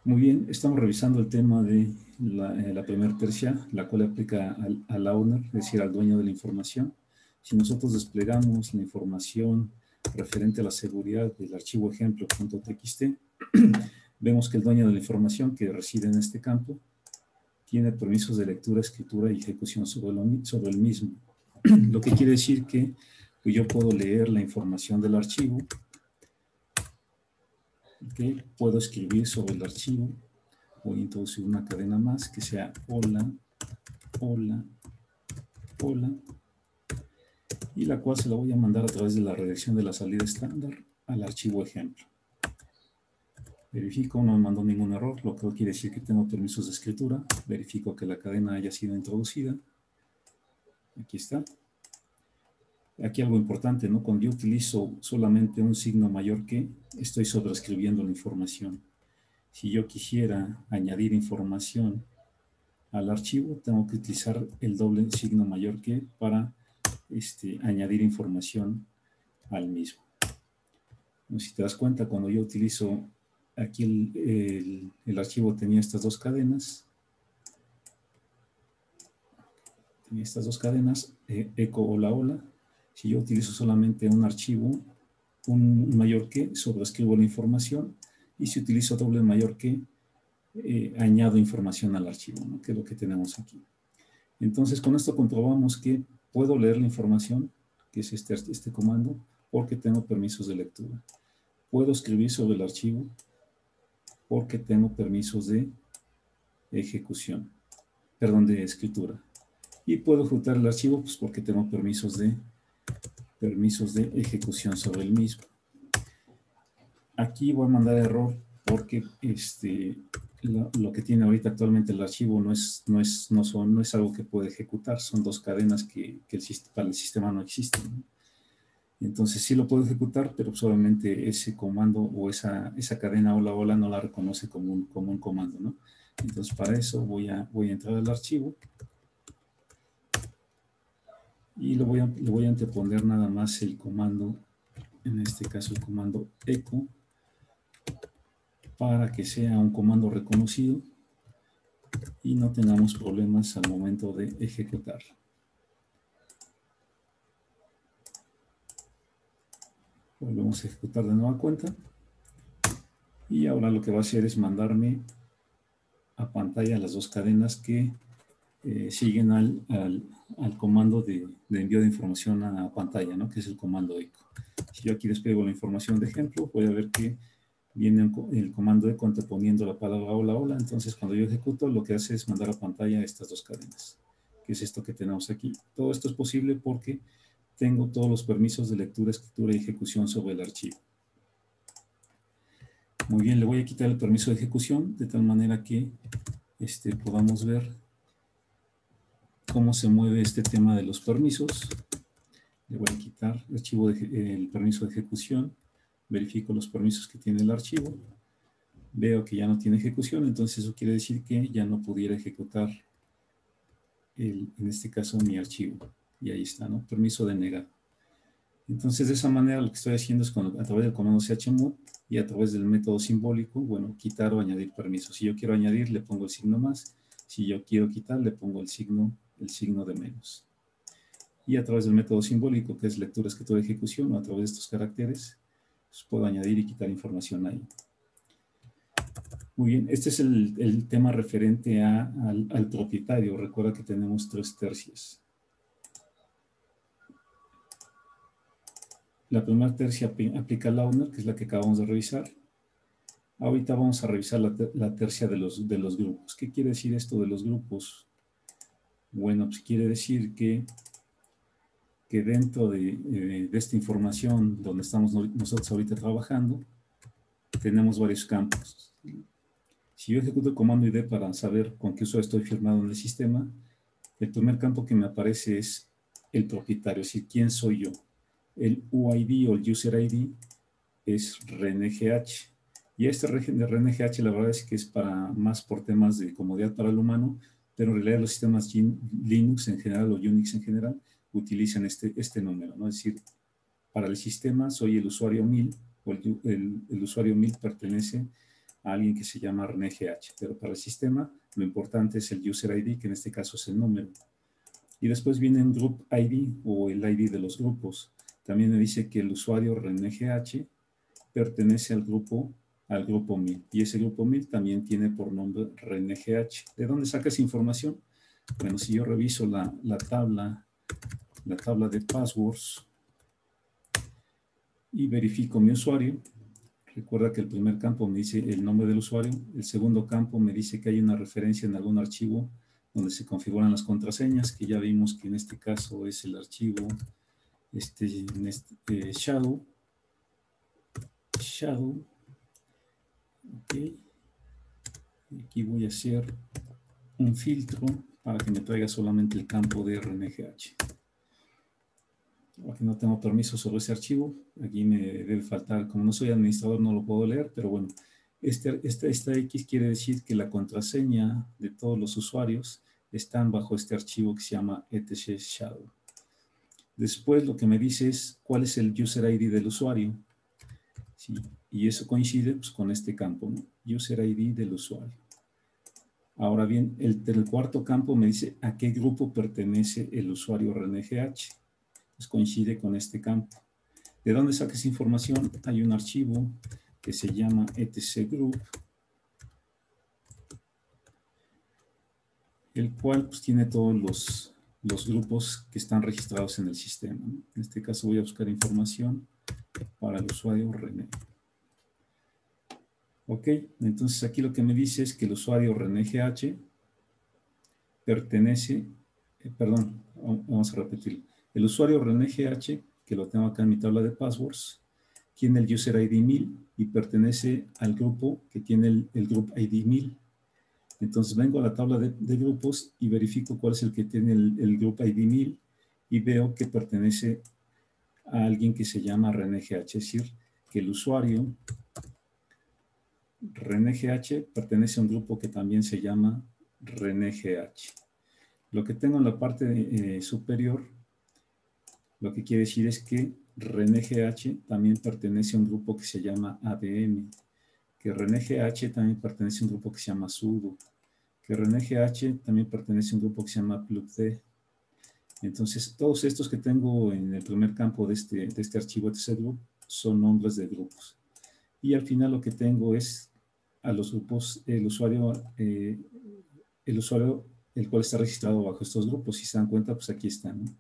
Muy bien, estamos revisando el tema de la primera tercia, la cual aplica al owner, es decir, al dueño de la información. Si nosotros desplegamos la información referente a la seguridad del archivo ejemplo.txt, vemos que el dueño de la información que reside en este campo tiene permisos de lectura, escritura y ejecución sobre el mismo. Lo que quiere decir que yo puedo leer la información del archivo, ¿okay? Puedo escribir sobre el archivo. Voy a introducir una cadena más que sea hola, hola, hola, y la cual se la voy a mandar a través de la redirección de la salida estándar al archivo ejemplo. Verifico, no me mandó ningún error, lo que quiere decir que tengo permisos de escritura. Verifico que la cadena haya sido introducida. Aquí está. Aquí algo importante, ¿no? Cuando yo utilizo solamente un signo mayor que, estoy sobreescribiendo la información. Si yo quisiera añadir información al archivo, tengo que utilizar el doble signo mayor que para añadir información al mismo. Si te das cuenta, cuando yo utilizo aquí el archivo tenía estas dos cadenas, eco hola hola. Si yo utilizo solamente un archivo, un mayor que, sobreescribo la información, y si utilizo doble mayor que, añado información al archivo, ¿no? Que es lo que tenemos aquí. Entonces, con esto comprobamos que puedo leer la información, que es este comando, porque tengo permisos de lectura. Puedo escribir sobre el archivo, porque tengo permisos de ejecución, perdón, de escritura. Y puedo ejecutar el archivo, pues porque tengo permisos de ejecución sobre el mismo. Aquí voy a mandar error porque lo que tiene ahorita actualmente el archivo no es algo que puede ejecutar, son dos cadenas que para el sistema no existen, ¿no? Entonces sí lo puedo ejecutar, pero solamente ese comando o esa cadena hola hola no la reconoce como un comando, ¿no? Entonces para eso voy a entrar al archivo y le voy a anteponer nada más el comando, en este caso el comando echo, para que sea un comando reconocido y no tengamos problemas al momento de ejecutar. Volvemos a ejecutar de nueva cuenta. Y ahora lo que va a hacer es mandarme a pantalla las dos cadenas que siguen al comando de envío de información a pantalla, ¿no? Que es el comando echo. Si yo aquí despego la información de ejemplo, voy a ver que viene el comando echo anteponiendo la palabra hola hola. Entonces cuando yo ejecuto, lo que hace es mandar a pantalla estas dos cadenas, que es esto que tenemos aquí. Todo esto es posible porque tengo todos los permisos de lectura, escritura y ejecución sobre el archivo. Muy bien, le voy a quitar el permiso de ejecución de tal manera que podamos ver cómo se mueve este tema de los permisos. Le voy a quitar el permiso de ejecución, verifico los permisos que tiene el archivo, veo que ya no tiene ejecución, entonces eso quiere decir que ya no pudiera ejecutar, en este caso, mi archivo. Y ahí está, ¿no? Permiso denegado. Entonces, de esa manera lo que estoy haciendo es a través del comando chmod y a través del método simbólico, bueno, quitar o añadir permisos. Si yo quiero añadir, le pongo el signo más. Si yo quiero quitar, le pongo el signo de menos. Y a través del método simbólico, que es lectura, escritura, ejecución, o a través de estos caracteres, pues puedo añadir y quitar información ahí. Muy bien, este es el tema referente al propietario. Recuerda que tenemos 3 tercias. La primera tercia aplica al owner, que es la que acabamos de revisar. Ahorita vamos a revisar la tercia de los grupos. ¿Qué quiere decir esto de los grupos? Bueno, pues quiere decir que dentro de esta información donde estamos nosotros ahorita trabajando, tenemos varios campos. Si yo ejecuto el comando ID para saber con qué usuario estoy firmado en el sistema, el primer campo que me aparece es el propietario, es decir, quién soy yo. El UID o el User ID es RNGH. Y este de RNGH la verdad es que es más por temas de comodidad para el humano, pero en realidad los sistemas Linux en general o Unix en general utilizan este número, ¿no? Es decir, para el sistema soy el usuario 1000 o el usuario 1000 pertenece a alguien que se llama RenéGH, pero para el sistema lo importante es el user ID, que en este caso es el número. Y después viene un group ID o el ID de los grupos. También me dice que el usuario RenéGH pertenece al grupo 1000. Y ese grupo 1000 también tiene por nombre RenéGH. ¿De dónde saca esa información? Bueno, si yo reviso la tabla de passwords y verifico mi usuario, recuerda que el primer campo me dice el nombre del usuario, el segundo campo me dice que hay una referencia en algún archivo donde se configuran las contraseñas, que ya vimos que en este caso es el archivo shadow. Okay. Aquí voy a hacer un filtro para que me traiga solamente el campo de RenéGH. Aquí no tengo permiso sobre ese archivo. Aquí me debe faltar, como no soy administrador no lo puedo leer, pero bueno, esta X quiere decir que la contraseña de todos los usuarios están bajo este archivo que se llama etc shadow. Después lo que me dice es cuál es el user ID del usuario. Sí, y eso coincide pues, con este campo, ¿no? User ID del usuario. Ahora bien, el cuarto campo me dice a qué grupo pertenece el usuario RenéGH. Pues coincide con este campo. ¿De dónde saca esa información? Hay un archivo que se llama etcgroup, el cual pues, tiene todos los grupos que están registrados en el sistema, ¿no? En este caso voy a buscar información para el usuario René. Ok, entonces aquí lo que me dice es que el usuario RenéGH pertenece, perdón, vamos a repetirlo. El usuario RenéGH, que lo tengo acá en mi tabla de passwords, tiene el user ID 1000 y pertenece al grupo que tiene el group ID 1000. Entonces vengo a la tabla de grupos y verifico cuál es el que tiene el group ID 1000 y veo que pertenece a alguien que se llama RenéGH, es decir, que el usuario RenéGH pertenece a un grupo que también se llama RenéGH. Lo que tengo en la parte superior, lo que quiere decir es que RenéGH también pertenece a un grupo que se llama ADM, que RenéGH también pertenece a un grupo que se llama sudo, que RenéGH también pertenece a un grupo que se llama plugd. Entonces, todos estos que tengo en el primer campo de este archivo etcgroup son nombres de grupos. Y al final lo que tengo es a los grupos, el usuario el cual está registrado bajo estos grupos. Si se dan cuenta, pues aquí están, ¿no?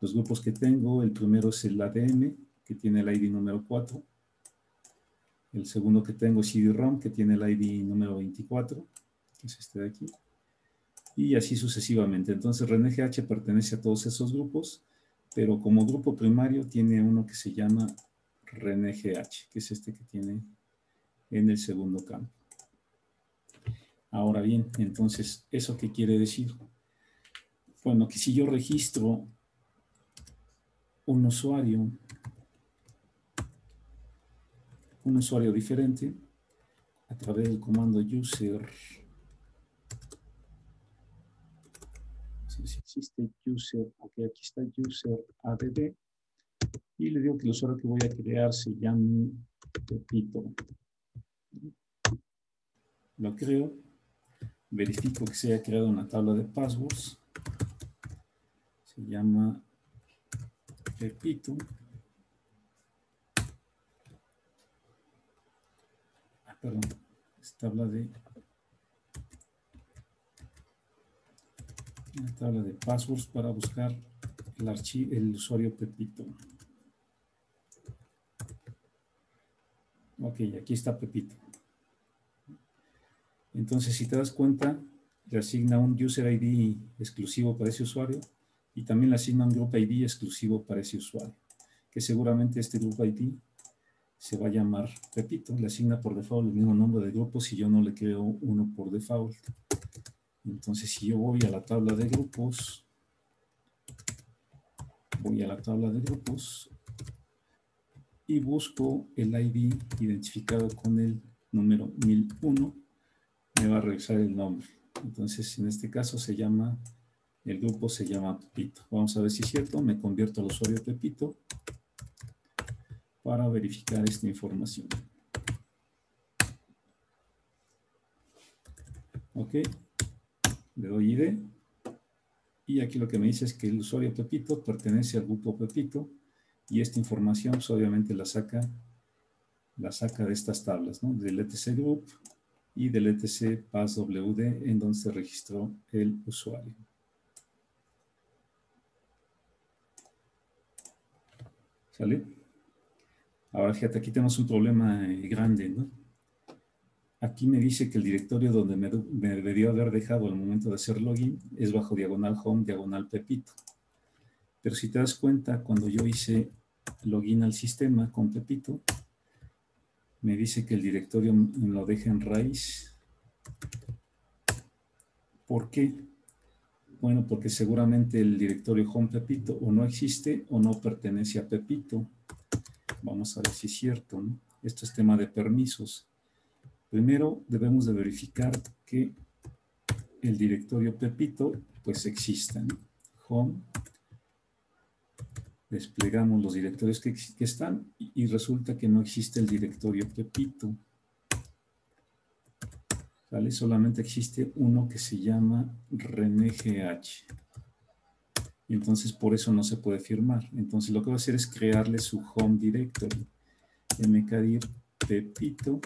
Los grupos que tengo, el primero es el ADM, que tiene el ID número 4. El segundo que tengo es CD-ROM, que tiene el ID número 24, que es este de aquí. Y así sucesivamente. Entonces, RenéGH pertenece a todos esos grupos, pero como grupo primario tiene uno que se llama RenéGH, que es este que tiene en el segundo campo. Ahora bien, entonces, ¿eso qué quiere decir? Bueno, que si yo registro un usuario diferente a través del comando user, no sé si existe user, ok, aquí está user add, y le digo que el usuario que voy a crear se llame Pepito. Lo creo, verifico que se haya creado una tabla de passwords, se llama Pepito. Perdón, es tabla de passwords para buscar el usuario Pepito. Ok, aquí está Pepito. Entonces, si te das cuenta, le asigna un user ID exclusivo para ese usuario y también le asigna un group ID exclusivo para ese usuario, que seguramente este group ID se va a llamar Pepito. Le asigna por default el mismo nombre de grupo si yo no le creo uno por default. Entonces, si yo voy a la tabla de grupos, y busco el ID identificado con el número 1001, me va a regresar el nombre. Entonces, en este caso el grupo se llama Pepito. Vamos a ver si es cierto. Me convierto al usuario Pepito para verificar esta información. Ok, le doy ID. Y aquí lo que me dice es que el usuario Pepito pertenece al grupo Pepito y esta información pues, obviamente la saca de estas tablas, ¿no? Del etc group y del etc passwd en donde se registró el usuario. ¿Sale? Ahora fíjate, aquí tenemos un problema grande, ¿no? Aquí me dice que el directorio donde me debió haber dejado al momento de hacer login es bajo diagonal home, diagonal Pepito. Pero si te das cuenta, cuando yo hice login al sistema con Pepito, me dice que el directorio me lo deja en raíz. ¿Por qué? Bueno, porque seguramente el directorio home Pepito o no existe o no pertenece a Pepito. Vamos a ver si es cierto, ¿no? Esto es tema de permisos. Primero debemos de verificar que el directorio Pepito pues exista, ¿no? Home, desplegamos los directorios que están y resulta que no existe el directorio Pepito. ¿Vale? Solamente existe uno que se llama ReneGH. Y entonces por eso no se puede firmar. Entonces lo que voy a hacer es crearle su home directory. mkdir Pepito.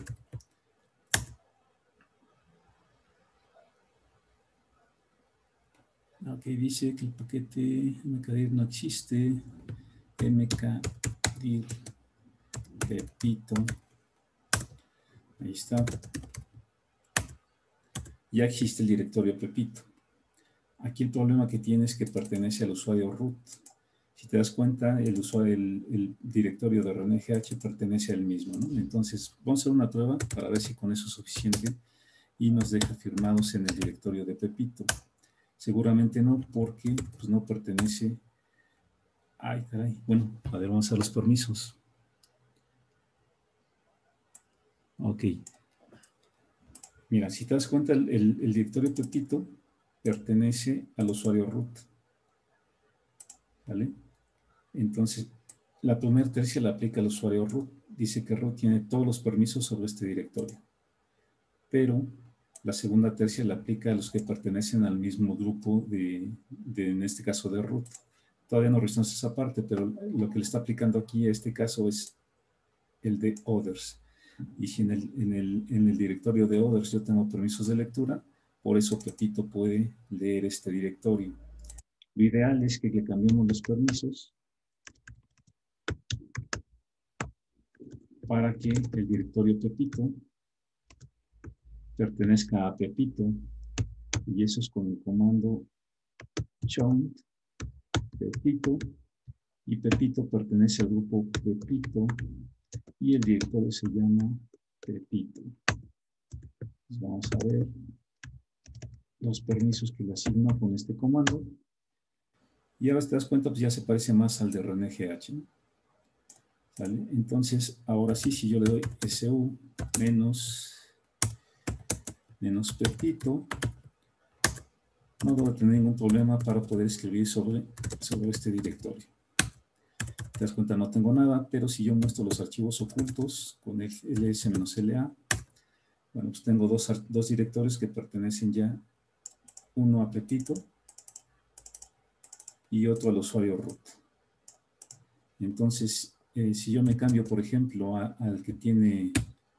Ok, dice que el paquete mkdir no existe. mkdir Pepito. Ahí está. Ya existe el directorio Pepito. Aquí el problema que tiene es que pertenece al usuario root. Si te das cuenta, el directorio de ReneGH pertenece al mismo, ¿no? Entonces, vamos a hacer una prueba para ver si con eso es suficiente y nos deja firmados en el directorio de Pepito. Seguramente no, porque pues, no pertenece. Ay, caray. Bueno, a ver, vamos a los permisos. Ok. Mira, si te das cuenta, el directorio Pepito pertenece al usuario root. ¿Vale? Entonces, la primera tercia la aplica al usuario root. Dice que root tiene todos los permisos sobre este directorio. Pero la segunda tercia la aplica a los que pertenecen al mismo grupo en este caso, de root. Todavía no revisamos esa parte, pero lo que le está aplicando aquí a este caso es el de others. Y si en el directorio de others yo tengo permisos de lectura, por eso Pepito puede leer este directorio. Lo ideal es que le cambiemos los permisos para que el directorio Pepito pertenezca a Pepito, y eso es con el comando chount Pepito, y Pepito pertenece al grupo Pepito y el directorio se llama Pepito. Entonces vamos a ver los permisos que le asigno con este comando. Y ahora si te das cuenta, pues ya se parece más al de ReneGH, ¿no? ¿Vale? Entonces, ahora sí, si yo le doy su menos Pepito, no voy a tener ningún problema para poder escribir sobre este directorio. Te das cuenta, no tengo nada, pero si yo muestro los archivos ocultos con el ls-la, bueno, pues tengo dos directorios que pertenecen ya, uno a Pepito y otro al usuario root. Entonces, si yo me cambio, por ejemplo, al que tiene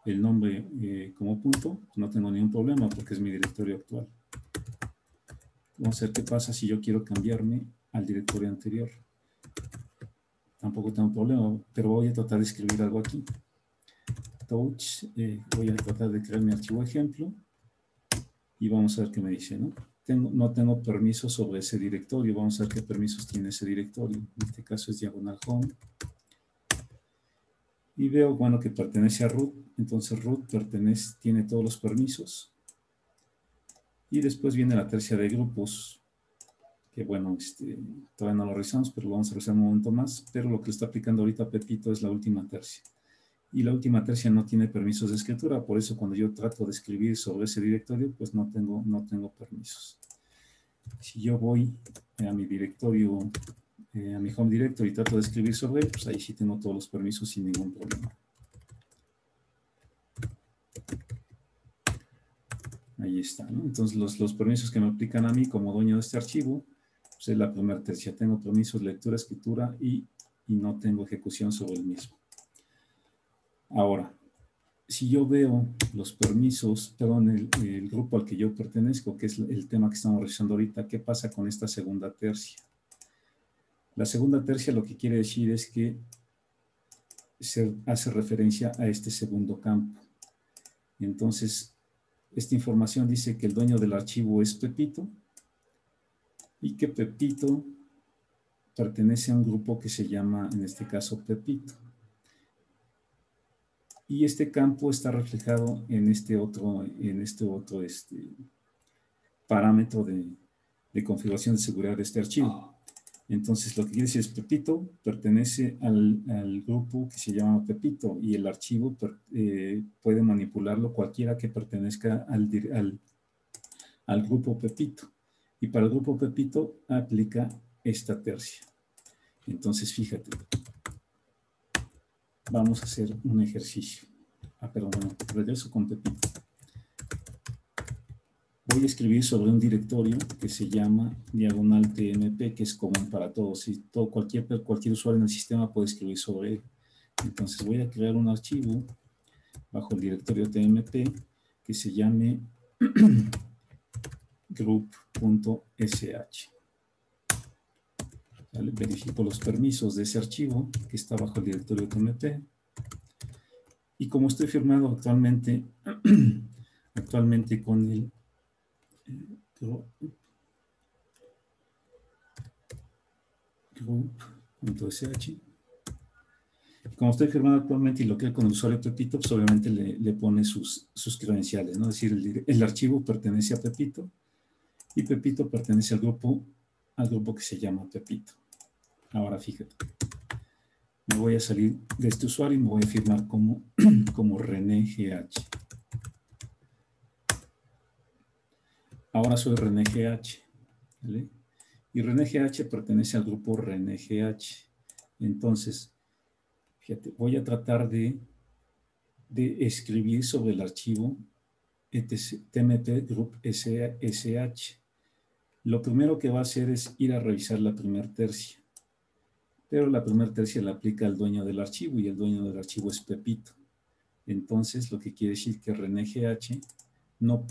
el nombre como punto, no tengo ningún problema porque es mi directorio actual. Vamos a ver qué pasa si yo quiero cambiarme al directorio anterior. Tampoco tengo problema, pero voy a tratar de escribir algo aquí. Touch, voy a tratar de crear mi archivo ejemplo y vamos a ver qué me dice, ¿no? No tengo permisos sobre ese directorio. Vamos a ver qué permisos tiene ese directorio. En este caso es diagonal home. Y veo, bueno, que pertenece a root. Entonces root tiene todos los permisos. Y después viene la tercia de grupos, que bueno, todavía no lo revisamos, pero lo vamos a revisar un momento más. Pero lo que le está aplicando ahorita Pepito es la última tercia. Y la última tercia no tiene permisos de escritura, por eso cuando yo trato de escribir sobre ese directorio, pues no tengo permisos. Si yo voy a mi directorio, a mi home directory y trato de escribir sobre él, pues ahí sí tengo todos los permisos sin ningún problema. Ahí está, ¿no? Entonces, los permisos que me aplican a mí como dueño de este archivo, pues es la primera tercia. Tengo permisos de lectura, escritura y no tengo ejecución sobre el mismo. Ahora, si yo veo los permisos, perdón, el grupo al que yo pertenezco, que es el tema que estamos revisando ahorita, ¿qué pasa con esta segunda tercia? La segunda tercia lo que quiere decir es que se hace referencia a este segundo campo. Entonces, esta información dice que el dueño del archivo es Pepito y que Pepito pertenece a un grupo que se llama, en este caso, Pepito. Y este campo está reflejado en este otro parámetro de configuración de seguridad de este archivo. Entonces, lo que quiere decir es Pepito pertenece al grupo que se llama Pepito y el archivo puede manipularlo cualquiera que pertenezca al grupo Pepito. Y para el grupo Pepito aplica esta tercia. Entonces, fíjate. Vamos a hacer un ejercicio. Perdón, regreso con Pepito. Voy a escribir sobre un directorio que se llama diagonal TMP, que es común para todos. Y cualquier usuario en el sistema puede escribir sobre él. Entonces voy a crear un archivo bajo el directorio TMP que se llame group.sh. Verifico los permisos de ese archivo que está bajo el directorio TMP. Y como estoy firmado actualmente con el group.sh, como estoy firmado actualmente y lo que con el usuario Pepito, pues obviamente le pone sus credenciales, ¿no? Es decir, el archivo pertenece a Pepito y Pepito pertenece al grupo que se llama Pepito. Ahora fíjate, me voy a salir de este usuario y me voy a firmar como René GH. Ahora soy René GH, ¿vale? Y René GH pertenece al grupo René GH. Entonces, fíjate, voy a tratar de escribir sobre el archivo tmp group sh. Lo primero que va a hacer es ir a revisar la primera tercia. Pero la primera tercia la aplica al dueño del archivo y el dueño del archivo es Pepito. Entonces, lo que quiere decir que René GH no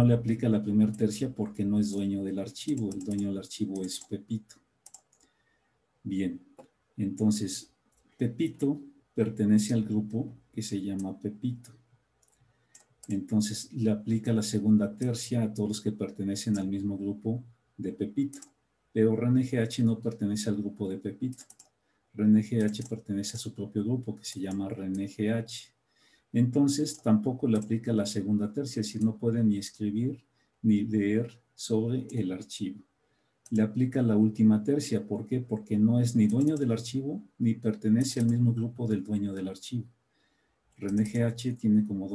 le aplica la primera tercia porque no es dueño del archivo. El dueño del archivo es Pepito. Bien, entonces, Pepito pertenece al grupo que se llama Pepito. Entonces, le aplica la segunda tercia a todos los que pertenecen al mismo grupo de Pepito. Pero René GH no pertenece al grupo de Pepito. René GH pertenece a su propio grupo que se llama René GH. Entonces, tampoco le aplica la segunda tercia, es decir, no puede ni escribir ni leer sobre el archivo. Le aplica la última tercia. ¿Por qué? Porque no es ni dueño del archivo ni pertenece al mismo grupo del dueño del archivo. René GH tiene como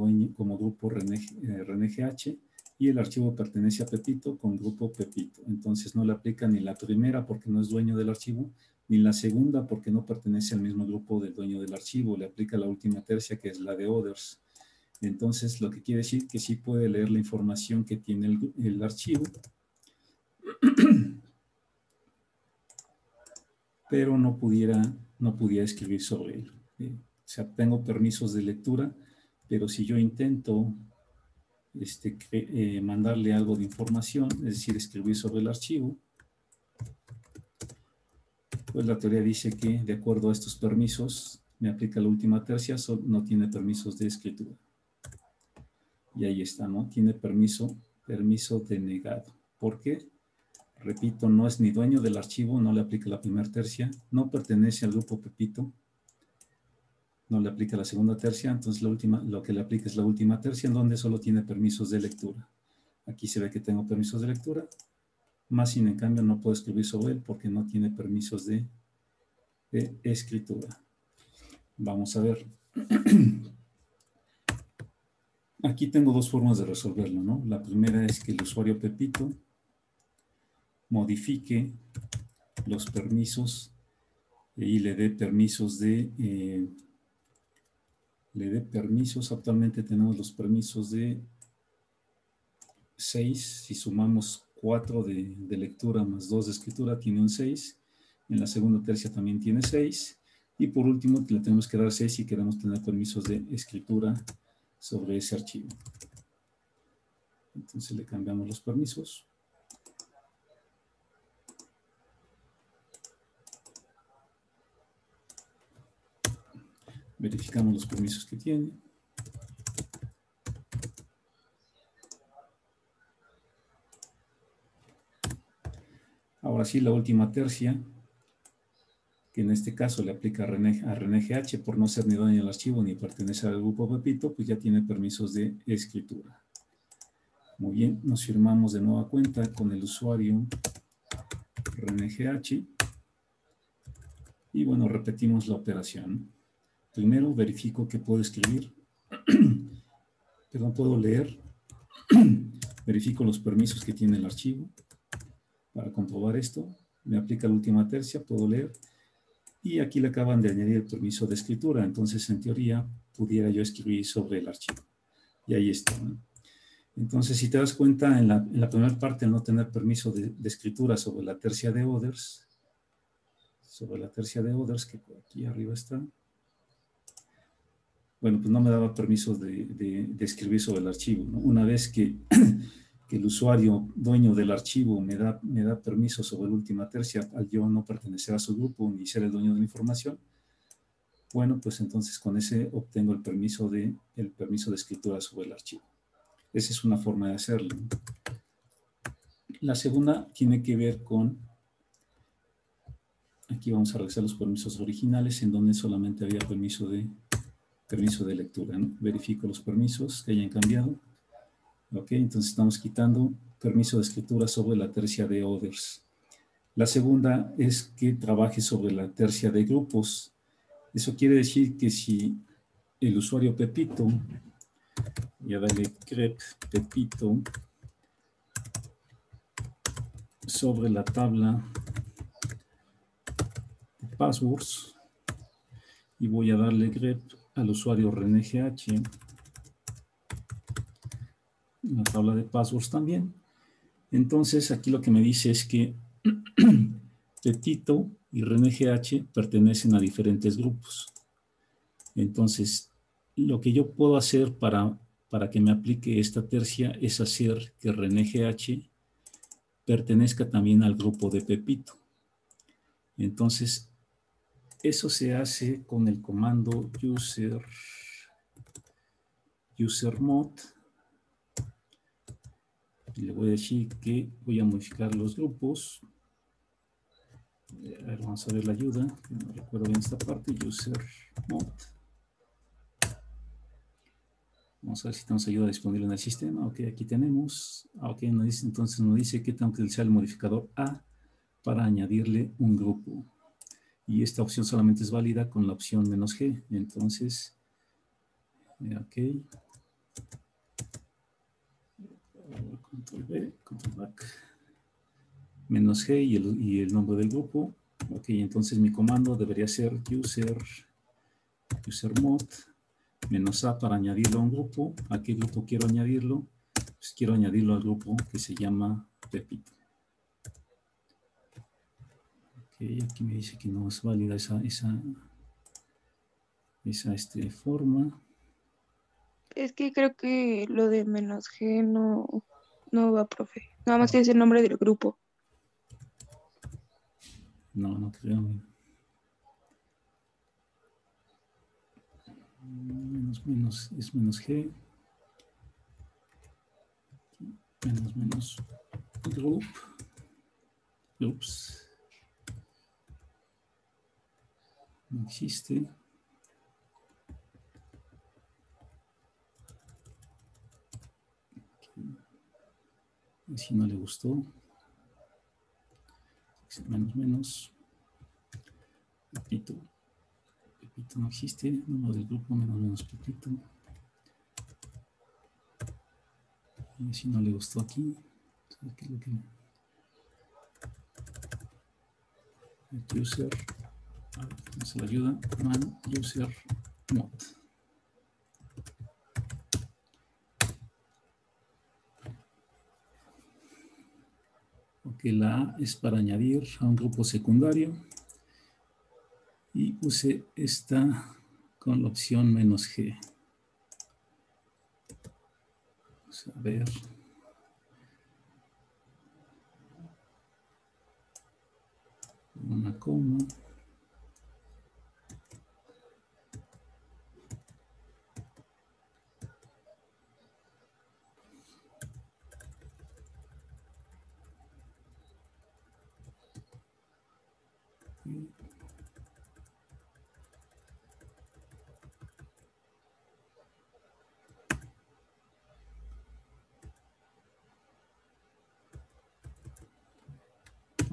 grupo René GH y el archivo pertenece a Pepito con grupo Pepito. Entonces no le aplica ni la primera porque no es dueño del archivo, ni la segunda porque no pertenece al mismo grupo del dueño del archivo. Le aplica la última tercia que es la de others. Entonces lo que quiere decir que sí puede leer la información que tiene el archivo, pero no pudiera escribir sobre él. O sea, tengo permisos de lectura, pero si yo intento mandarle algo de información, es decir, escribir sobre el archivo, pues la teoría dice que de acuerdo a estos permisos, me aplica la última tercia, no tiene permisos de escritura. Y ahí está, ¿no? Tiene permiso denegado. ¿Por qué? Repito, no es ni dueño del archivo, no le aplica la primera tercia, no pertenece al grupo Pepito, no le aplica la segunda tercia, entonces lo que le aplica es la última tercia, en donde solo tiene permisos de lectura. Aquí se ve que tengo permisos de lectura, más sin en cambio no puedo escribir sobre él porque no tiene permisos de escritura. Vamos a ver. Aquí tengo dos formas de resolverlo, ¿no? La primera es que el usuario Pepito modifique los permisos y le dé permisos actualmente tenemos los permisos de 6. Si sumamos 4 de lectura más 2 de escritura, tiene un 6. En la segunda tercia también tiene 6. Y por último, le tenemos que dar 6 si queremos tener permisos de escritura sobre ese archivo. Entonces le cambiamos los permisos. Verificamos los permisos que tiene. Ahora sí, la última tercia, que en este caso le aplica a René GH por no ser ni dueño del archivo ni pertenecer al grupo Pepito, pues ya tiene permisos de escritura. Muy bien, nos firmamos de nueva cuenta con el usuario René GH. Y bueno, repetimos la operación. Primero verifico que puedo escribir, perdón, puedo leer, verifico los permisos que tiene el archivo. Para comprobar esto, me aplica la última tercia, puedo leer, y aquí le acaban de añadir el permiso de escritura, entonces en teoría pudiera yo escribir sobre el archivo. Y ahí está, ¿no? Entonces, si te das cuenta, en la primera parte, al no tener permiso de escritura sobre la tercia de Others, que por aquí arriba está, bueno, pues no me daba permiso de escribir sobre el archivo, ¿no? Una vez que el usuario dueño del archivo me da permiso sobre la última tercia, al yo no pertenecer a su grupo ni ser el dueño de la información, bueno, pues entonces con ese obtengo el permiso de escritura sobre el archivo. Esa es una forma de hacerlo. La segunda tiene que ver con, aquí vamos a revisar los permisos originales, en donde solamente había permiso de lectura, ¿no? Verifico los permisos que hayan cambiado. Ok, entonces estamos quitando permiso de escritura sobre la tercia de Others. La segunda es que trabaje sobre la tercia de grupos. Eso quiere decir que si el usuario Pepito, voy a darle grep Pepito sobre la tabla de passwords y voy a darle grep al usuario René GH, la tabla de passwords también. Entonces aquí lo que me dice es que Pepito y René GH pertenecen a diferentes grupos. Entonces, lo que yo puedo hacer para que me aplique esta tercia es hacer que René GH pertenezca también al grupo de Pepito. Entonces, eso se hace con el comando usermod. Y le voy a decir que voy a modificar los grupos. A ver, vamos a ver la ayuda. No recuerdo bien esta parte. Usermod. Vamos a ver si tenemos ayuda disponible en el sistema. Ok, aquí tenemos. Ok, entonces nos dice que tengo que utilizar el modificador A para añadirle un grupo. Y esta opción solamente es válida con la opción "-g". Entonces, ok. Control B, control back. "-g" y el nombre del grupo. Ok, entonces mi comando debería ser usermod -a para añadirlo a un grupo. ¿A qué grupo quiero añadirlo? Pues quiero añadirlo al grupo que se llama Pepito. Ok, aquí me dice que no es válida esa forma. Es que creo que lo de "-g" no va, profe. Nada más es el nombre del grupo. No, no creo. Menos es "-g". Menos group. Ups. No existe. Y si no le gustó. Menos. Pepito. Pepito no existe. Número del grupo menos Pepito. Y si no le gustó aquí. ¿Qué es lo que? User. No se le ayuda. Man user mod. que la A es para añadir a un grupo secundario. Y puse esta con la opción "-g". Vamos a ver. Una coma.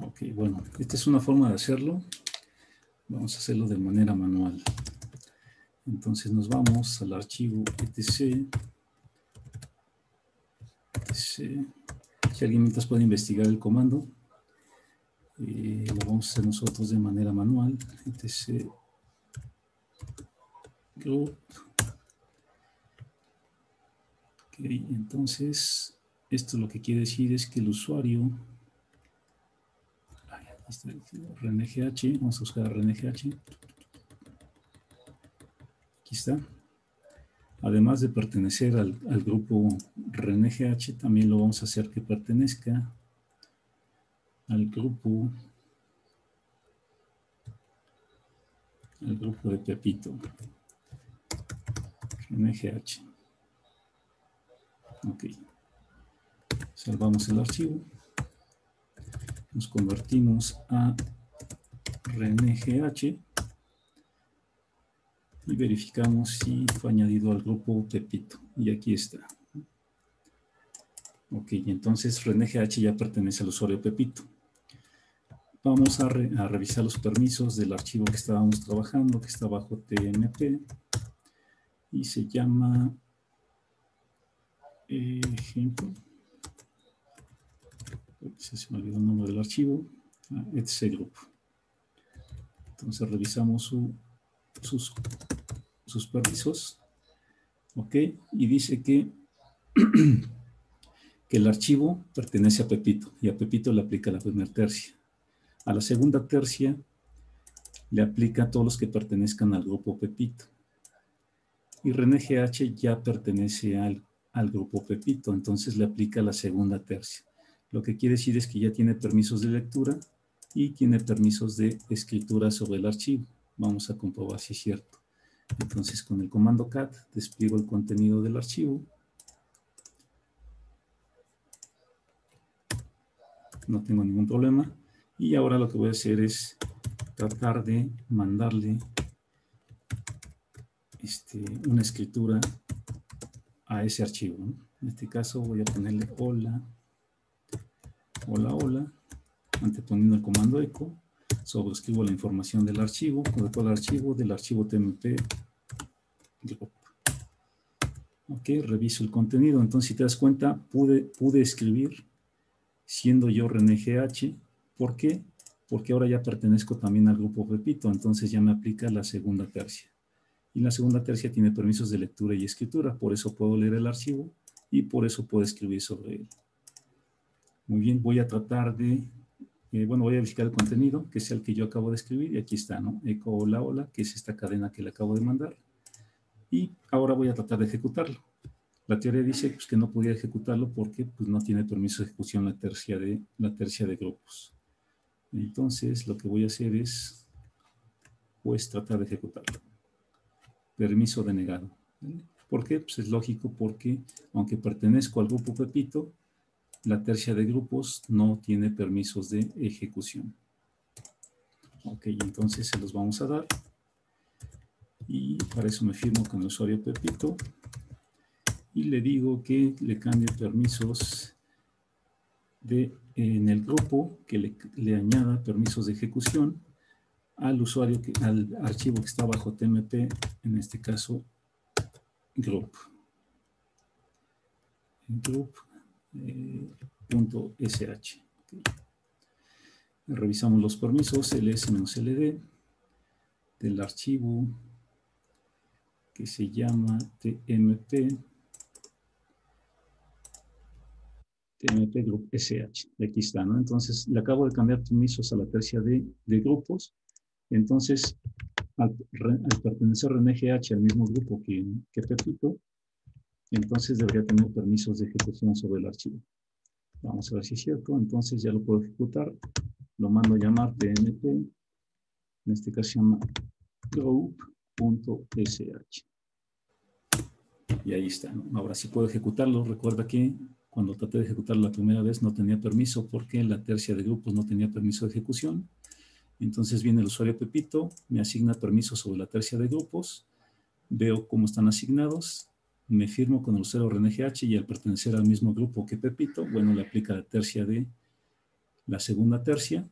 Ok, bueno, esta es una forma de hacerlo. Vamos a hacerlo de manera manual. Entonces nos vamos al archivo etc. Si alguien mientras puede investigar el comando, lo vamos a hacer nosotros de manera manual. etc group. Ok, entonces esto lo que quiere decir es que el usuario, está RNGH, vamos a buscar RNGH, aquí está. Además de pertenecer al grupo RNGH, también lo vamos a hacer que pertenezca al grupo de Pepito, RNGH. Ok. Salvamos el archivo. Nos convertimos a RNGH y verificamos si fue añadido al grupo Pepito. Y aquí está. Ok, entonces RNGH ya pertenece al usuario Pepito. Vamos a revisar los permisos del archivo que estábamos trabajando, que está bajo TMP. Y se llama ejemplo. Se me olvidó el nombre del archivo. Etc Group. Entonces revisamos sus permisos. Ok, y dice que el archivo pertenece a Pepito y a Pepito le aplica la primera tercia. A la segunda tercia le aplica a todos los que pertenezcan al grupo Pepito. Y RNGH ya pertenece al grupo Pepito, entonces le aplica la segunda tercia. Lo que quiere decir es que ya tiene permisos de lectura y tiene permisos de escritura sobre el archivo. Vamos a comprobar si es cierto. Entonces con el comando cat despliego el contenido del archivo. No tengo ningún problema. Y ahora lo que voy a hacer es tratar de mandarle una escritura a ese archivo, ¿no? En este caso voy a ponerle hola, hola, hola, anteponiendo el comando echo, sobrescribo la información del archivo, del archivo TMP. Ok, reviso el contenido. Entonces, si te das cuenta, pude escribir siendo yo RNGH. ¿Por qué? Porque ahora ya pertenezco también al grupo Pepito, entonces ya me aplica la segunda tercia. Y la segunda tercia tiene permisos de lectura y escritura, por eso puedo leer el archivo y por eso puedo escribir sobre él. Muy bien, voy a tratar de, voy a verificar el contenido, que sea el que yo acabo de escribir, y aquí está, ¿no? Echo hola, hola, que es esta cadena que le acabo de mandar. Y ahora voy a tratar de ejecutarlo. La teoría dice pues, que no podía ejecutarlo porque pues, no tiene permiso de ejecución la tercia de grupos. Entonces, lo que voy a hacer es, pues, tratar de ejecutarlo. Permiso denegado. ¿Vale? ¿Por qué? Pues es lógico porque, aunque pertenezco al grupo Pepito, la tercia de grupos no tiene permisos de ejecución. Ok, entonces se los vamos a dar. Y para eso me firmo con el usuario Pepito. Y le digo que le cambie permisos en el grupo, que le añada permisos de ejecución al usuario, al archivo que está bajo TMP, en este caso, group. Group.sh. Okay. Revisamos los permisos, ls-ld, del archivo que se llama tmp. TMP Group SH. Y aquí está, ¿no? Entonces, le acabo de cambiar permisos a la tercia de grupos. Entonces, al pertenecer RNGH al mismo grupo que Pepito, entonces debería tener permisos de ejecución sobre el archivo. Vamos a ver si es cierto. Entonces ya lo puedo ejecutar. Lo mando a llamar TMP. En este caso se llama group.sh. Y ahí está, ¿no? Ahora sí puedo ejecutarlo. Recuerda que cuando traté de ejecutarlo la primera vez no tenía permiso porque la tercia de grupos no tenía permiso de ejecución. Entonces viene el usuario Pepito, me asigna permiso sobre la tercia de grupos, veo cómo están asignados, me firmo con el usuario RNGH y al pertenecer al mismo grupo que Pepito, bueno, le aplica la tercia de la segunda tercia,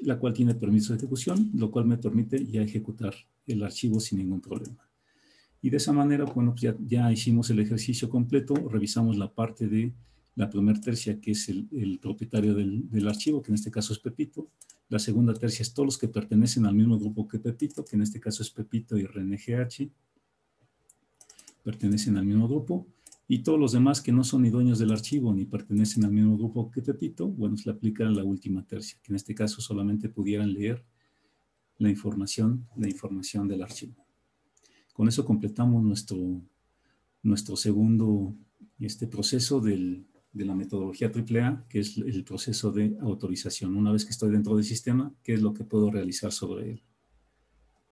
la cual tiene permiso de ejecución, lo cual me permite ya ejecutar el archivo sin ningún problema. Y de esa manera, bueno, pues ya hicimos el ejercicio completo, revisamos la parte de la primera tercia, que es el propietario del archivo, que en este caso es Pepito. La segunda tercia es todos los que pertenecen al mismo grupo que Pepito, que en este caso es Pepito y RNGH, pertenecen al mismo grupo. Y todos los demás que no son ni dueños del archivo ni pertenecen al mismo grupo que Pepito, bueno, se le aplica la última tercia, que en este caso solamente pudieran leer la información del archivo. Con eso completamos nuestro segundo proceso de la metodología AAA, que es el proceso de autorización. Una vez que estoy dentro del sistema, ¿qué es lo que puedo realizar sobre él?